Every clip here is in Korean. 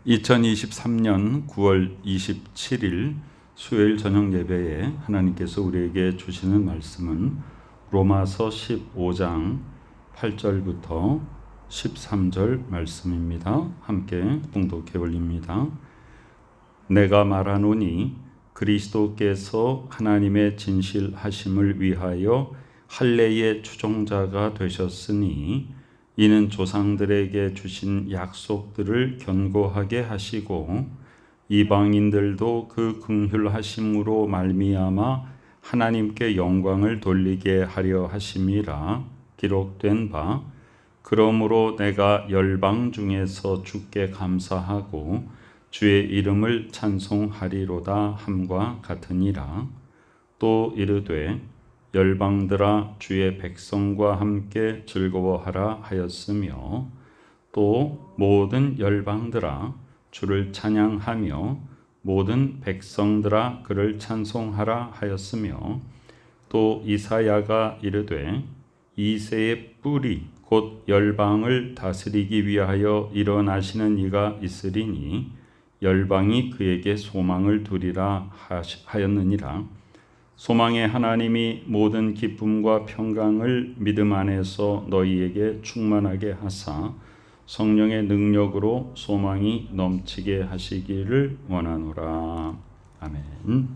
2023년 9월 27일 수요일 저녁 예배에 하나님께서 우리에게 주시는 말씀은 로마서 15장 8절부터 13절 말씀입니다. 함께 봉독해 올립니다. 내가 말하노니 그리스도께서 하나님의 진실하심을 위하여 할례의 추종자가 되셨으니 이는 조상들에게 주신 약속들을 견고하게 하시고 이방인들도 그 긍휼하심으로 말미암아 하나님께 영광을 돌리게 하려 하심이라 기록된 바 그러므로 내가 열방 중에서 주께 감사하고 주의 이름을 찬송하리로다 함과 같으니라. 또 이르되 열방들아 주의 백성과 함께 즐거워하라 하였으며 또 모든 열방들아 주를 찬양하며 모든 백성들아 그를 찬송하라 하였으며 또 이사야가 이르되 이새의 뿌리 곧 열방을 다스리기 위하여 일어나시는 이가 있으리니 열방이 그에게 소망을 두리라 하였느니라. 소망의 하나님이 모든 기쁨과 평강을 믿음 안에서 너희에게 충만하게 하사 성령의 능력으로 소망이 넘치게 하시기를 원하노라. 아멘.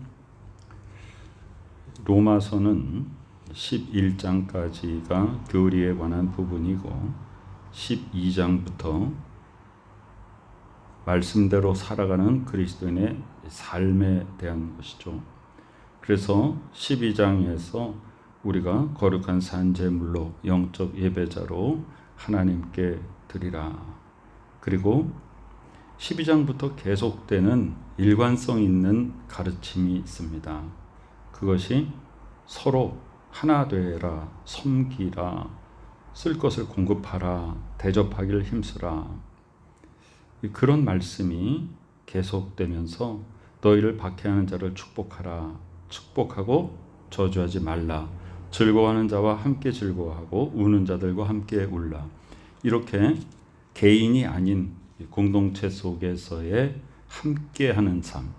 로마서는 11장까지가 교리에 관한 부분이고 12장부터 말씀대로 살아가는 그리스도인의 삶에 대한 것이죠. 그래서 12장에서 우리가 거룩한 산제물로 영적 예배자로 하나님께 드리라. 그리고 12장부터 계속되는 일관성 있는 가르침이 있습니다. 그것이 서로 하나 되라, 섬기라, 쓸 것을 공급하라, 대접하기를 힘쓰라. 그런 말씀이 계속되면서 너희를 박해하는 자를 축복하라. 축복하고 저주하지 말라. 즐거워하는 자와 함께 즐거워하고 우는 자들과 함께 울라. 이렇게 개인이 아닌 공동체 속에서의 함께하는 삶,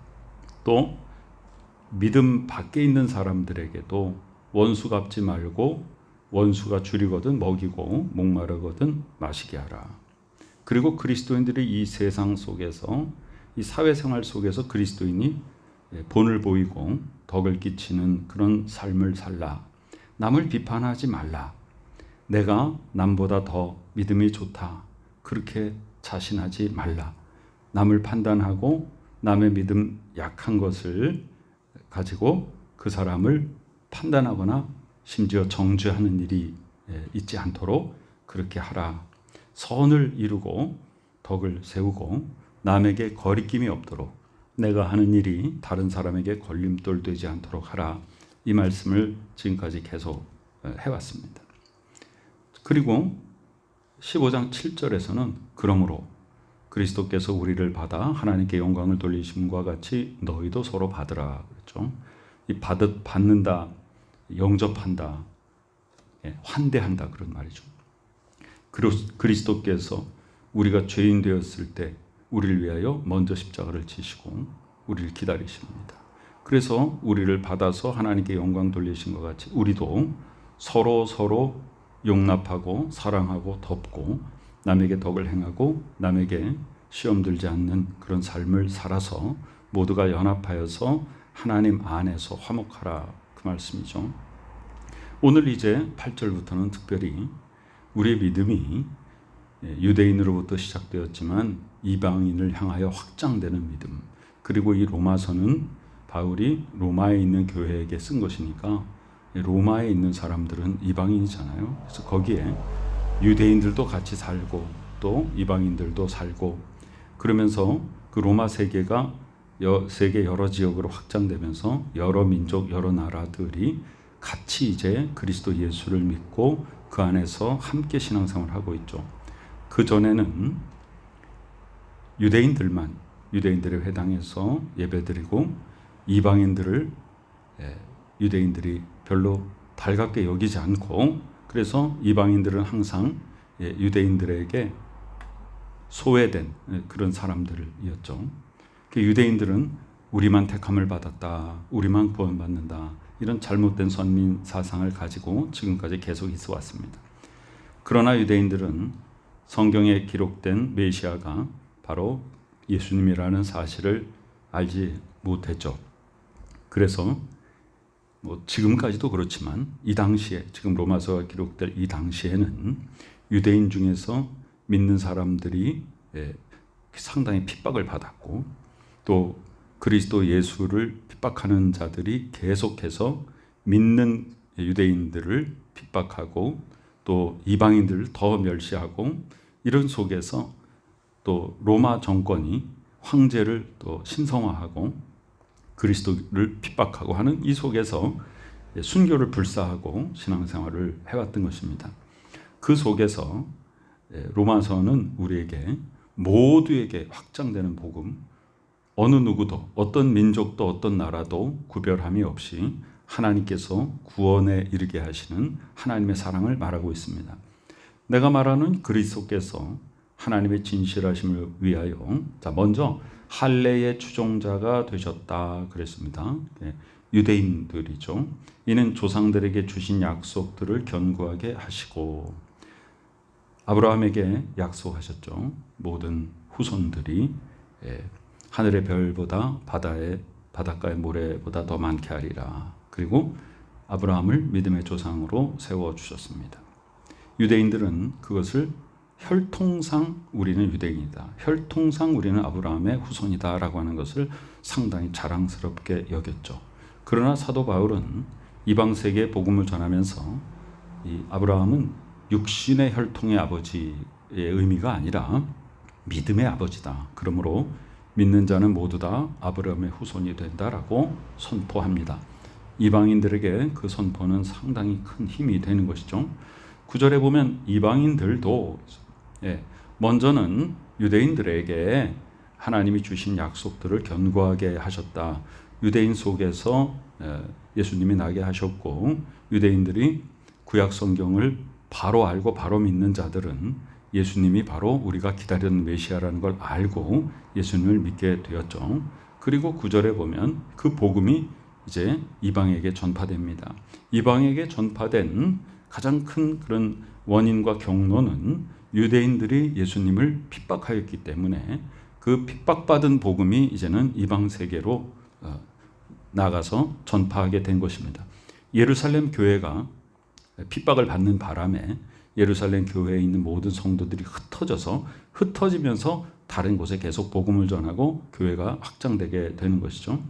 또 믿음 밖에 있는 사람들에게도 원수 갚지 말고 원수가 줄이거든 먹이고 목마르거든 마시게 하라. 그리고 그리스도인들이 이 세상 속에서 이 사회생활 속에서 그리스도인이 본을 보이고 덕을 끼치는 그런 삶을 살라. 남을 비판하지 말라. 내가 남보다 더 믿음이 좋다. 그렇게 자신하지 말라. 남을 판단하고 남의 믿음 약한 것을 가지고 그 사람을 판단하거나 심지어 정죄하는 일이 있지 않도록 그렇게 하라. 선을 이루고 덕을 세우고 남에게 거리낌이 없도록 내가 하는 일이 다른 사람에게 걸림돌 되지 않도록 하라. 이 말씀을 지금까지 계속 해왔습니다. 그리고 15장 7절에서는 그러므로 그리스도께서 우리를 받아 하나님께 영광을 돌리심과 같이 너희도 서로 받으라 그랬죠. 이 받는다, 영접한다, 환대한다 그런 말이죠. 그리스도께서 우리가 죄인 되었을 때 우리를 위하여 먼저 십자가를 지시고 우리를 기다리십니다. 그래서 우리를 받아서 하나님께 영광 돌리신 것 같이 우리도 서로 용납하고 사랑하고 덮고 남에게 덕을 행하고 남에게 시험 들지 않는 그런 삶을 살아서 모두가 연합하여서 하나님 안에서 화목하라 그 말씀이죠. 오늘 이제 8절부터는 특별히 우리의 믿음이 유대인으로부터 시작되었지만 이방인을 향하여 확장되는 믿음, 그리고 이 로마서는 바울이 로마에 있는 교회에게 쓴 것이니까 로마에 있는 사람들은 이방인이잖아요. 그래서 거기에 유대인들도 같이 살고 또 이방인들도 살고 그러면서 그 로마 세계가 세계 여러 지역으로 확장되면서 여러 민족 여러 나라들이 같이 이제 그리스도 예수를 믿고 그 안에서 함께 신앙생활을 하고 있죠. 그 전에는 유대인들의 회당에서 예배드리고 이방인들을 유대인들이 별로 달갑게 여기지 않고 그래서 이방인들은 항상 유대인들에게 소외된 그런 사람들이었죠. 유대인들은 우리만 택함을 받았다, 우리만 구원받는다, 이런 잘못된 선민 사상을 가지고 지금까지 계속 있어 왔습니다. 그러나 유대인들은 성경에 기록된 메시아가 바로 예수님이라는 사실을 알지 못했죠. 그래서 지금까지도 그렇지만 이 당시에, 지금 로마서가 기록될 이 당시에는 유대인 중에서 믿는 사람들이 상당히 핍박을 받았고, 또 그리스도 예수를 핍박하는 자들이 계속해서 믿는 유대인들을 핍박하고 또 이방인들을 더 멸시하고, 이런 속에서 또 로마 정권이 황제를 또 신성화하고 그리스도를 핍박하고 하는 이 속에서 순교를 불사하고 신앙생활을 해왔던 것입니다. 그 속에서 로마서는 우리에게 모두에게 확장되는 복음, 어느 누구도 어떤 민족도 어떤 나라도 구별함이 없이 하나님께서 구원에 이르게 하시는 하나님의 사랑을 말하고 있습니다. 내가 말하는 그리스도께서 하나님의 진실하심을 위하여, 먼저 할례의 추종자가 되셨다 그랬습니다. 유대인들이죠. 이는 조상들에게 주신 약속들을 견고하게 하시고, 아브라함에게 약속하셨죠. 모든 후손들이 하늘의 별보다 바닷가의 모래보다 더 많게 하리라. 그리고 아브라함을 믿음의 조상으로 세워주셨습니다. 유대인들은 그것을 혈통상 우리는 유대인이다, 혈통상 우리는 아브라함의 후손이다 라고 하는 것을 상당히 자랑스럽게 여겼죠. 그러나 사도 바울은 이방 세계에 복음을 전하면서 이 아브라함은 육신의 혈통의 아버지의 의미가 아니라 믿음의 아버지다, 그러므로 믿는 자는 모두 다 아브라함의 후손이 된다라고 선포합니다. 이방인들에게 그 선포는 상당히 큰 힘이 되는 것이죠. 9절에 보면 이방인들도 먼저는 유대인들에게 하나님이 주신 약속들을 견고하게 하셨다. 유대인 속에서 예수님이 나게 하셨고, 유대인들이 구약 성경을 바로 알고 바로 믿는 자들은 예수님이 바로 우리가 기다리는 메시아라는 걸 알고 예수님을 믿게 되었죠. 그리고 9절에 보면 그 복음이 이제 이방에게 전파됩니다. 이방에게 전파된 가장 큰 그런 원인과 경로는 유대인들이 예수님을 핍박하였기 때문에 그 핍박받은 복음이 이제는 이방 세계로 나가서 전파하게 된 것입니다. 예루살렘 교회가 핍박을 받는 바람에 예루살렘 교회에 있는 모든 성도들이 흩어지면서 다른 곳에 계속 복음을 전하고 교회가 확장되게 되는 것이죠.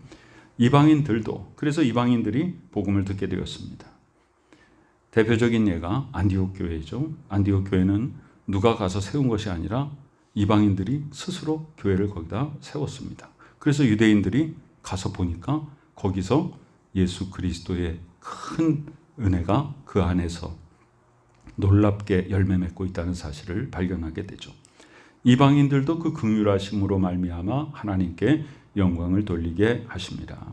이방인들도, 그래서 이방인들이 복음을 듣게 되었습니다. 대표적인 예가 안디옥 교회죠. 안디옥 교회는 누가 가서 세운 것이 아니라 이방인들이 스스로 교회를 거기다 세웠습니다. 그래서 유대인들이 가서 보니까 거기서 예수 그리스도의 큰 은혜가 그 안에서 놀랍게 열매 맺고 있다는 사실을 발견하게 되죠. 이방인들도 그 긍휼하심으로 말미암아 하나님께 영광을 돌리게 하십니다.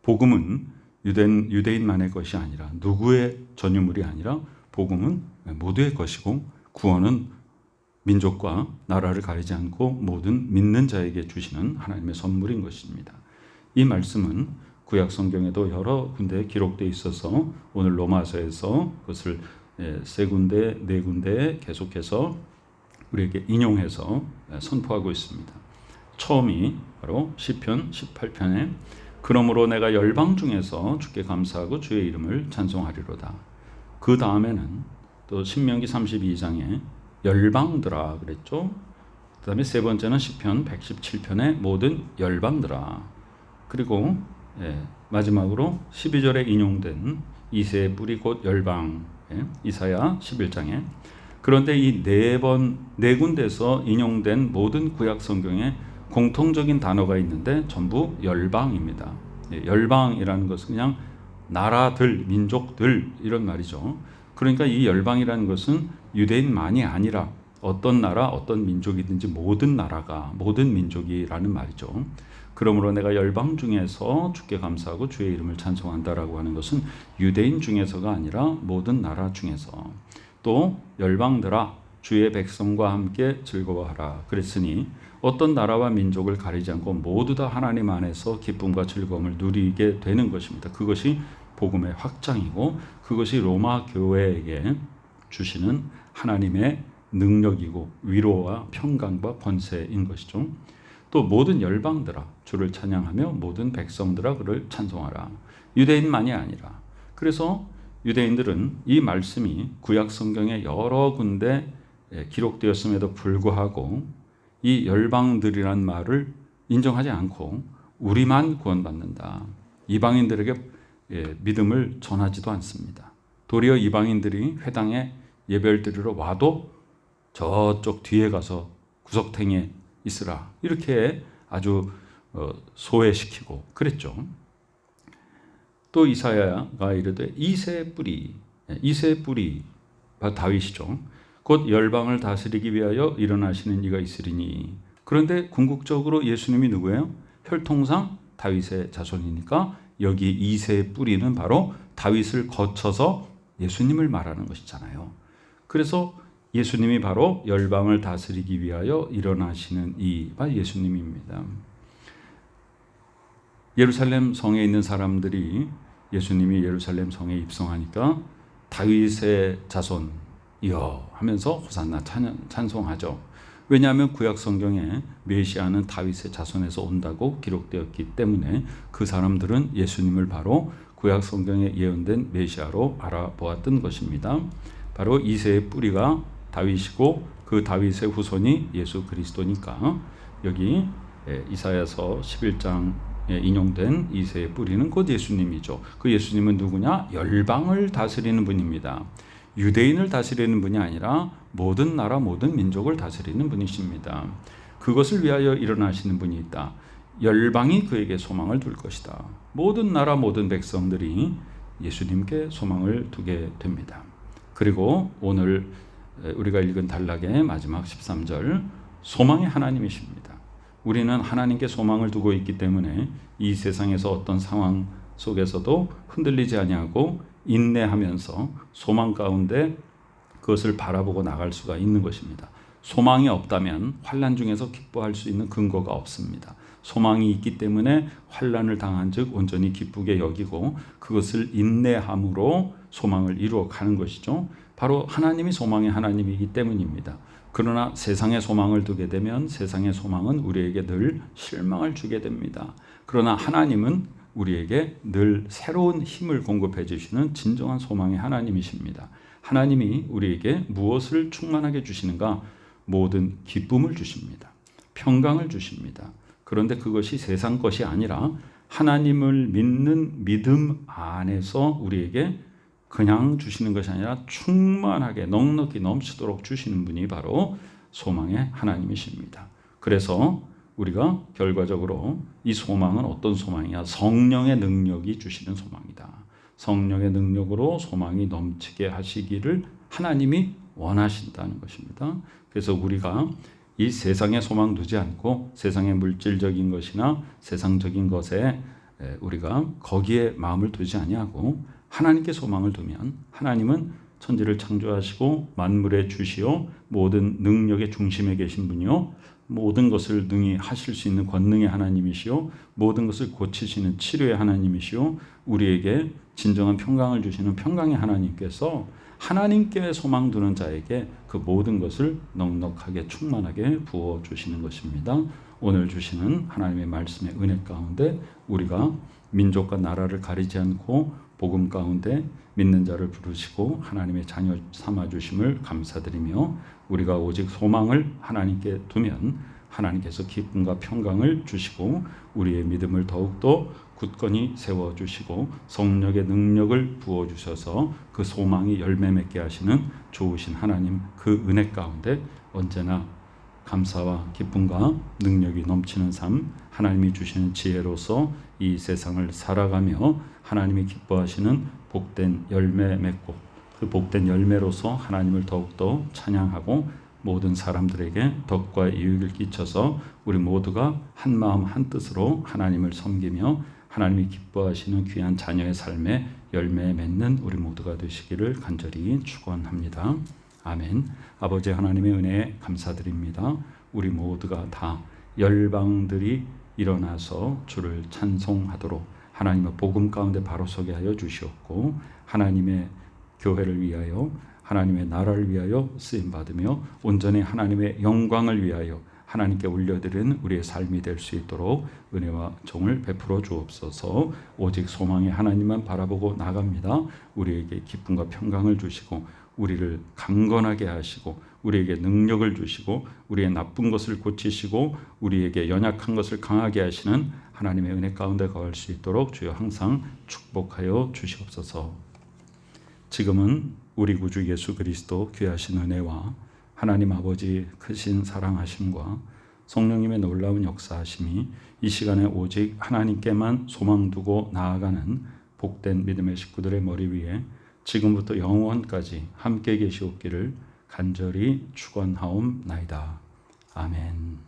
복음은 유대인만의 것이 아니라, 누구의 전유물이 아니라 복음은 모두의 것이고, 구원은 민족과 나라를 가리지 않고 모든 믿는 자에게 주시는 하나님의 선물인 것입니다. 이 말씀은 구약 성경에도 여러 군데에 기록되어 있어서 오늘 로마서에서 그것을 세 군데, 네 군데에 계속해서 우리에게 인용해서 선포하고 있습니다. 처음이 바로 시편 18편에 그러므로 내가 열방 중에서 주께 감사하고 주의 이름을 찬송하리로다. 그 다음에는 또 신명기 32장에 열방들아 그랬죠. 그 다음에 세 번째는 시편 117편의 모든 열방들아. 그리고 마지막으로 12절에 인용된 이새의 뿌리 곧 열방, 이사야 11장에. 그런데 이 네 군데서 인용된 모든 구약 성경에 공통적인 단어가 있는데 전부 열방입니다. 열방이라는 것은 그냥 나라들, 민족들 이런 말이죠. 그러니까 이 열방이라는 것은 유대인만이 아니라 어떤 나라, 어떤 민족이든지 모든 나라가, 모든 민족이라는 말이죠. 그러므로 내가 열방 중에서 주께 감사하고 주의 이름을 찬송한다라고 하는 것은 유대인 중에서가 아니라 모든 나라 중에서. 또 열방들아 주의 백성과 함께 즐거워하라. 그랬으니 어떤 나라와 민족을 가리지 않고 모두 다 하나님 안에서 기쁨과 즐거움을 누리게 되는 것입니다. 그것이 복음의 확장이고 그것이 로마 교회에게 주시는 하나님의 능력이고 위로와 평강과 권세인 것이죠. 또 모든 열방들아 주를 찬양하며 모든 백성들아 그를 찬송하라. 유대인만이 아니라. 그래서 유대인들은 이 말씀이 구약 성경에 여러 군데 기록되었음에도 불구하고 이 열방들이란 말을 인정하지 않고 우리만 구원받는다. 이방인들에게 믿음을 전하지도 않습니다. 도리어 이방인들이 회당에 예배를 드리러 와도 저쪽 뒤에 가서 구석탱이에 있으라. 이렇게 아주 소외시키고 그랬죠. 또 이사야가 이르되 이새의 뿌리 다윗이죠. 곧 열방을 다스리기 위하여 일어나시는 이가 있으리니. 그런데 궁극적으로 예수님이 누구예요? 혈통상 다윗의 자손이니까 여기 이새의 뿌리는 바로 다윗을 거쳐서 예수님을 말하는 것이잖아요. 그래서 예수님이 바로 열방을 다스리기 위하여 일어나시는 이가 예수님입니다. 예루살렘 성에 있는 사람들이 예수님이 예루살렘 성에 입성하니까 다윗의 자손이여 하면서 호산나 찬송하죠. 왜냐하면 구약 성경에 메시아는 다윗의 자손에서 온다고 기록되었기 때문에 그 사람들은 예수님을 바로 구약 성경에 예언된 메시아로 알아보았던 것입니다. 바로 이새의 뿌리가 다윗이고 그 다윗의 후손이 예수 그리스도니까 여기 이사야서 11장에 인용된 이새의 뿌리는 곧 예수님이죠. 그 예수님은 누구냐? 열방을 다스리는 분입니다. 유대인을 다스리는 분이 아니라 모든 나라 모든 민족을 다스리는 분이십니다. 그것을 위하여 일어나시는 분이 있다. 열방이 그에게 소망을 둘 것이다. 모든 나라 모든 백성들이 예수님께 소망을 두게 됩니다. 그리고 오늘 우리가 읽은 단락의 마지막 13절 소망이 하나님이십니다. 우리는 하나님께 소망을 두고 있기 때문에 이 세상에서 어떤 상황 속에서도 흔들리지 아니하고 인내하면서 소망 가운데 그것을 바라보고 나갈 수가 있는 것입니다. 소망이 없다면 환난 중에서 기뻐할 수 있는 근거가 없습니다. 소망이 있기 때문에 환난을 당한 즉 온전히 기쁘게 여기고 그것을 인내함으로 소망을 이루어 가는 것이죠. 바로 하나님이 소망의 하나님이기 때문입니다. 그러나 세상에 소망을 두게 되면 세상의 소망은 우리에게 늘 실망을 주게 됩니다. 그러나 하나님은 우리에게 늘 새로운 힘을 공급해 주시는 진정한 소망의 하나님이십니다. 하나님이 우리에게 무엇을 충만하게 주시는가? 모든 기쁨을 주십니다. 평강을 주십니다. 그런데 그것이 세상 것이 아니라 하나님을 믿는 믿음 안에서 우리에게 그냥 주시는 것이 아니라 충만하게 넉넉히 넘치도록 주시는 분이 바로 소망의 하나님이십니다. 그래서 우리가 결과적으로 이 소망은 어떤 소망이냐? 성령의 능력이 주시는 소망이다. 성령의 능력으로 소망이 넘치게 하시기를 하나님이 원하신다는 것입니다. 그래서 우리가 이 세상에 소망 두지 않고 세상의 물질적인 것이나 세상적인 것에 우리가 거기에 마음을 두지 아니하고 하나님께 소망을 두면 하나님은 천지를 창조하시고 만물의 주시오 모든 능력의 중심에 계신 분이요 모든 것을 능히 하실 수 있는 권능의 하나님이시오 모든 것을 고치시는 치료의 하나님이시오 우리에게 진정한 평강을 주시는 평강의 하나님께서 하나님께 소망 두는 자에게 그 모든 것을 넉넉하게 충만하게 부어주시는 것입니다. 오늘 주시는 하나님의 말씀의 은혜 가운데 우리가 민족과 나라를 가리지 않고 복음 가운데 믿는 자를 부르시고 하나님의 자녀 삼아주심을 감사드리며 우리가 오직 소망을 하나님께 두면 하나님께서 기쁨과 평강을 주시고 우리의 믿음을 더욱더 굳건히 세워주시고 성령의 능력을 부어주셔서 그 소망이 열매 맺게 하시는 좋으신 하나님 그 은혜 가운데 언제나 감사와 기쁨과 능력이 넘치는 삶 하나님이 주시는 지혜로서 이 세상을 살아가며 하나님이 기뻐하시는 복된 열매 맺고 그 복된 열매로서 하나님을 더욱더 찬양하고 모든 사람들에게 덕과 유익을 끼쳐서 우리 모두가 한 마음 한 뜻으로 하나님을 섬기며 하나님이 기뻐하시는 귀한 자녀의 삶에 열매 맺는 우리 모두가 되시기를 간절히 축원합니다. 아멘. 아버지 하나님의 은혜에 감사드립니다. 우리 모두가 다 열방들이 일어나서 주를 찬송하도록 하나님의 복음 가운데 바로 서게 하여 주시옵고, 하나님의 교회를 위하여, 하나님의 나라를 위하여 쓰임받으며 온전히 하나님의 영광을 위하여 하나님께 올려드리는 우리의 삶이 될 수 있도록 은혜와 정을 베풀어 주옵소서. 오직 소망의 하나님만 바라보고 나갑니다. 우리에게 기쁨과 평강을 주시고 우리를 강건하게 하시고 우리에게 능력을 주시고 우리의 나쁜 것을 고치시고 우리에게 연약한 것을 강하게 하시는 하나님의 은혜 가운데 거할 수 있도록 주여 항상 축복하여 주시옵소서. 지금은 우리 구주 예수 그리스도 귀하신 은혜와 하나님 아버지 크신 사랑하심과 성령님의 놀라운 역사하심이 이 시간에 오직 하나님께만 소망 두고 나아가는 복된 믿음의 식구들의 머리 위에 지금부터 영원까지 함께 계시옵기를 간절히 축원하옵나이다. 아멘.